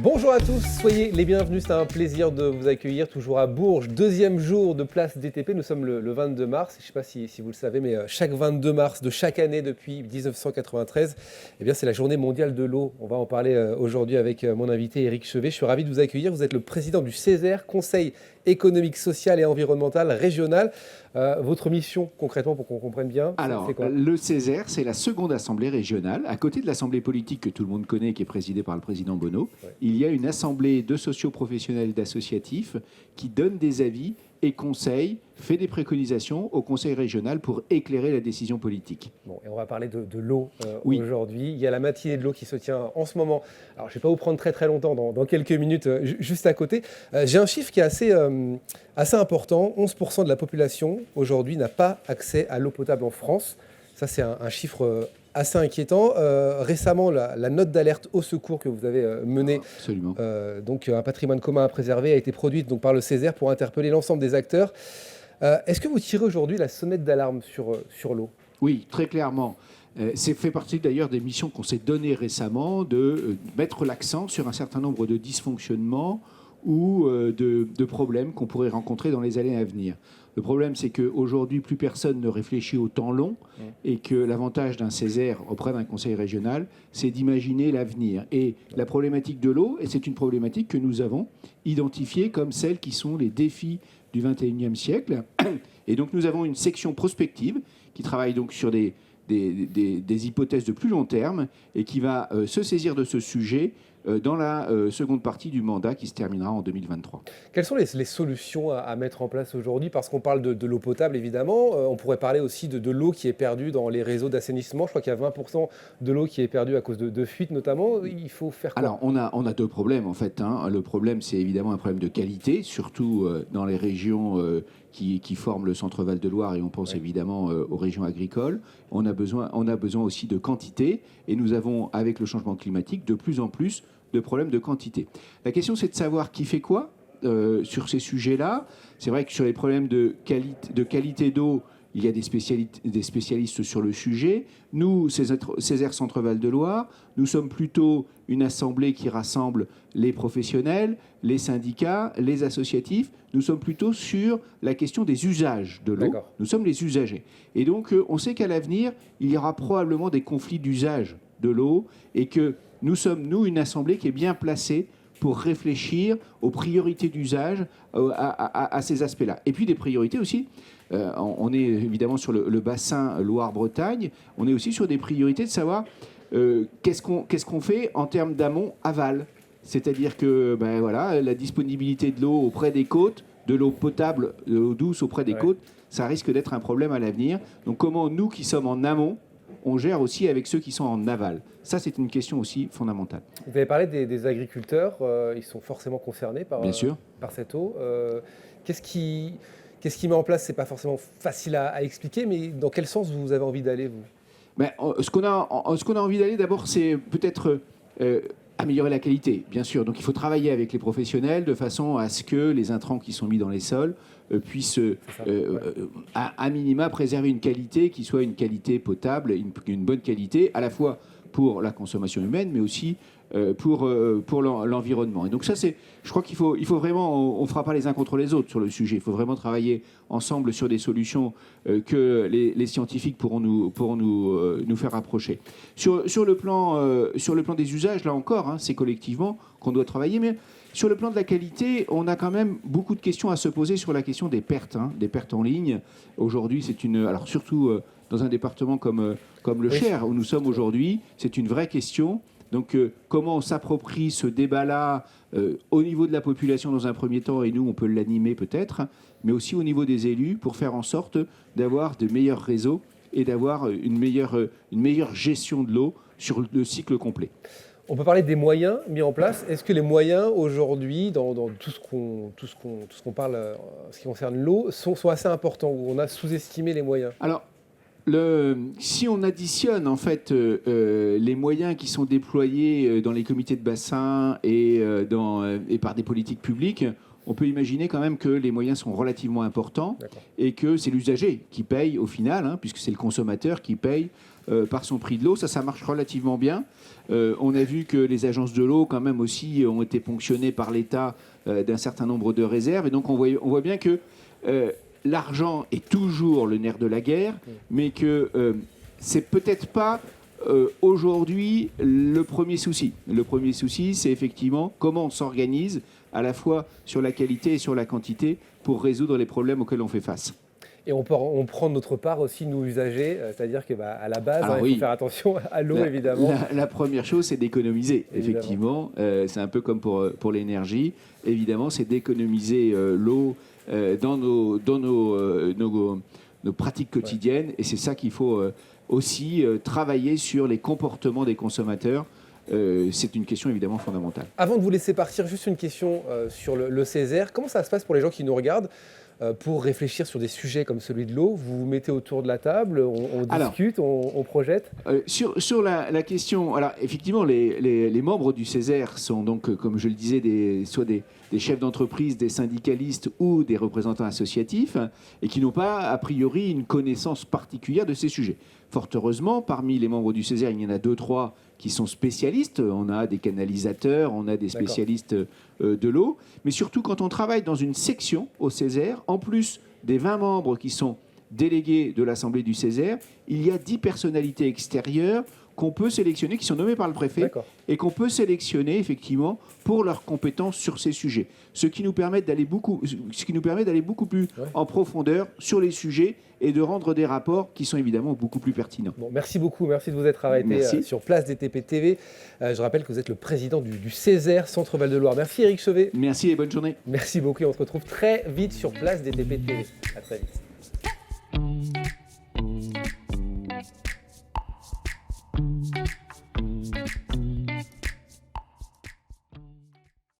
Bonjour à tous, soyez les bienvenus, c'est un plaisir de vous accueillir toujours à Bourges. Deuxième jour de place DTP, nous sommes le 22 mars. Je ne sais pas si vous le savez, mais chaque 22 mars de chaque année depuis 1993, eh bien, c'est la journée mondiale de l'eau. On va en parler aujourd'hui avec mon invité Éric Chevet. Je suis ravi de vous accueillir. Vous êtes le président du CESER, Conseil économique, social et environnemental régional. Votre mission, concrètement, pour qu'on comprenne bien, Alors, c'est quoi ? le CESER, c'est la seconde assemblée régionale. À côté de l'assemblée politique que tout le monde connaît, qui est présidée par le président Bonneau, il y a une assemblée de socioprofessionnels et d'associatifs qui donne des avis et conseille, fait des préconisations au conseil régional pour éclairer la décision politique. Bon, et on va parler de l'eau Oui. aujourd'hui. Il y a la matinée de l'eau qui se tient en ce moment. Alors, je ne vais pas vous prendre très très longtemps, dans quelques minutes, juste à côté. J'ai un chiffre qui est assez important. 11% de la population aujourd'hui n'a pas accès à l'eau potable en France. Ça, c'est un chiffre assez inquiétant. Récemment, la note d'alerte au secours que vous avez menée, Absolument. donc un patrimoine commun à préserver, a été produite donc, par le CESER pour interpeller l'ensemble des acteurs. Est-ce que vous tirez aujourd'hui la sonnette d'alarme sur l'eau ? Oui, très clairement. C'est fait partie d'ailleurs des missions qu'on s'est données récemment de mettre l'accent sur un certain nombre de dysfonctionnements ou de problèmes qu'on pourrait rencontrer dans les années à venir. Le problème, c'est qu'aujourd'hui, plus personne ne réfléchit au temps long et que l'avantage d'un CESER auprès d'un conseil régional, c'est d'imaginer l'avenir. Et la problématique de l'eau, et c'est une problématique que nous avons identifiée comme celles qui sont les défis du XXIe siècle. Et donc, nous avons une section prospective qui travaille donc sur des hypothèses de plus long terme et qui va se saisir de ce sujet dans la seconde partie du mandat qui se terminera en 2023. Quelles sont les solutions à mettre en place aujourd'hui ? Parce qu'on parle de l'eau potable, évidemment. On pourrait parler aussi de l'eau qui est perdue dans les réseaux d'assainissement. Je crois qu'il y a 20% de l'eau qui est perdue à cause de fuites, notamment. Il faut faire quoi ? Alors, on a deux problèmes, en fait. Le problème, c'est évidemment un problème de qualité, surtout dans les régions qui forment le centre Val-de-Loire, et on pense évidemment aux régions agricoles. On a besoin aussi de quantité, et nous avons, avec le changement climatique, de plus en plus de problèmes de quantité. La question, c'est de savoir qui fait quoi sur ces sujets-là. C'est vrai que sur les problèmes de qualité d'eau, il y a des spécialistes sur le sujet. Nous, CESER Centre Val-de-Loire, nous sommes plutôt une assemblée qui rassemble les professionnels, les syndicats, les associatifs. Nous sommes plutôt sur la question des usages de l'eau. D'accord. Nous sommes les usagers. Et donc, on sait qu'à l'avenir, il y aura probablement des conflits d'usage de l'eau et que nous sommes, nous, une assemblée qui est bien placée pour réfléchir aux priorités d'usage, à ces aspects-là. Et puis des priorités aussi, on est évidemment sur le bassin Loire-Bretagne, on est aussi sur des priorités de savoir qu'est-ce qu'on fait en termes d'amont-aval. C'est-à-dire que la disponibilité de l'eau auprès des côtes, de l'eau potable, de l'eau douce auprès des côtes, ça risque d'être un problème à l'avenir. Donc comment nous qui sommes en amont, on gère aussi avec ceux qui sont en aval. Ça, c'est une question aussi fondamentale. Vous avez parlé des agriculteurs. Ils sont forcément concernés par cette eau. Qu'est-ce qui met en place ? Ce n'est pas forcément facile à expliquer, mais dans quel sens vous avez envie d'aller, vous ? Ce qu'on a envie d'aller, d'abord, c'est peut-être améliorer la qualité, bien sûr. Donc il faut travailler avec les professionnels de façon à ce que les intrants qui sont mis dans les sols puissent, à minima, préserver une qualité qui soit une qualité potable, une bonne qualité, à la fois pour la consommation humaine, mais aussi pour l'environnement. Et donc ça, je crois qu'il faut vraiment, on ne fera pas les uns contre les autres sur le sujet. Il faut vraiment travailler ensemble sur des solutions que les scientifiques pourront nous faire approcher. Sur le plan des usages, là encore, c'est collectivement qu'on doit travailler, mais sur le plan de la qualité, on a quand même beaucoup de questions à se poser sur la question des pertes en ligne. Aujourd'hui, alors surtout dans un département comme le Cher, où nous sommes aujourd'hui, c'est une vraie question. Donc, comment on s'approprie ce débat-là au niveau de la population dans un premier temps, et nous, on peut l'animer peut-être, mais aussi au niveau des élus, pour faire en sorte d'avoir de meilleurs réseaux et d'avoir une meilleure gestion de l'eau sur le cycle complet. On peut parler des moyens mis en place. Est-ce que les moyens aujourd'hui, dans tout ce qu'on parle en ce qui concerne l'eau, sont assez importants, ou on a sous-estimé les moyens ? Alors, si on additionne en fait les moyens qui sont déployés dans les comités de bassin et par des politiques publiques, on peut imaginer quand même que les moyens sont relativement importants et que c'est l'usager qui paye au final, hein, puisque c'est le consommateur qui paye par son prix de l'eau. Ça marche relativement bien. On a vu que les agences de l'eau, quand même aussi, ont été ponctionnées par l'État d'un certain nombre de réserves. Et donc, on voit bien que l'argent est toujours le nerf de la guerre, mais que c'est peut-être pas aujourd'hui le premier souci. Le premier souci, c'est effectivement comment on s'organise à la fois sur la qualité et sur la quantité pour résoudre les problèmes auxquels on fait face. Et on prend notre part aussi, nous usagers, c'est-à-dire qu'à la base, il faut faire attention à l'eau, évidemment. La première chose, c'est d'économiser, effectivement. C'est un peu comme pour l'énergie. Évidemment, c'est d'économiser l'eau dans nos pratiques quotidiennes. Et c'est ça qu'il faut aussi travailler sur les comportements des consommateurs. C'est une question évidemment fondamentale. Avant de vous laisser partir, juste une question sur le Césaire. Comment ça se passe pour les gens qui nous regardent pour réfléchir sur des sujets comme celui de l'eau? Vous vous mettez autour de la table, on discute, on projette? Sur la question, alors effectivement, les membres du Césaire sont donc, comme je le disais, soit des chefs d'entreprise, des syndicalistes ou des représentants associatifs, et qui n'ont pas, a priori, une connaissance particulière de ces sujets. Fort heureusement, parmi les membres du Césaire, il y en a 2-3 qui sont spécialistes. On a des canalisateurs, on a des spécialistes de l'eau. Mais surtout, quand on travaille dans une section au Césaire, en plus des 20 membres qui sont délégués de l'Assemblée du Césaire, il y a 10 personnalités extérieures qu'on peut sélectionner, qui sont nommées par le préfet, et qu'on peut sélectionner effectivement pour leurs compétences sur ces sujets. Ce qui nous permet d'aller beaucoup plus en profondeur sur les sujets et de rendre des rapports qui sont évidemment beaucoup plus pertinents. Bon, merci beaucoup, merci de vous être arrêté sur Place DTP TV. Je rappelle que vous êtes le président du Césaire Centre Val de Loire. Merci Éric Chevet. Merci et bonne journée. Merci beaucoup et on se retrouve très vite sur Place DTP TV. À très vite.